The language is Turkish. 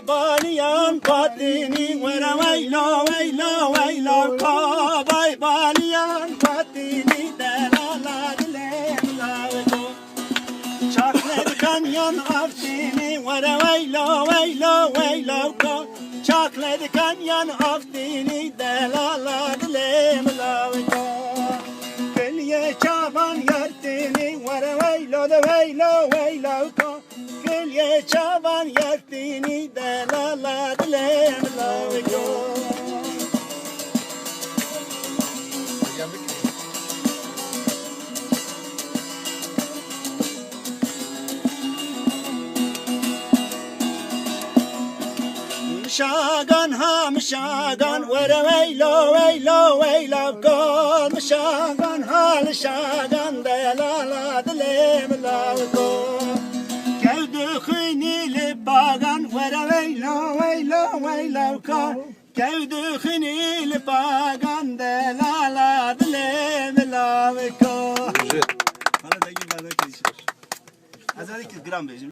baliyan patini vere veylo veylo veylo ko bay baliyan patini delala dilem laveko çaklet kanyan aftini vere veylo veylo veylo ko çaklet kanyan aftini delala dilem laveko kelye çaban yertini vere veylo de veylo veylo ko kelye çaban yertini delala dilem laveko Mşagan ha mşagan vere veylo veylo veylo ko mşagan ha mşagan delala dilem laveko Kevdu khini bagan vere veylo veylo veylo ko Kevdu khini bagan delala dilem laveko Hala da yine de geçiyor. Azalik gram bejim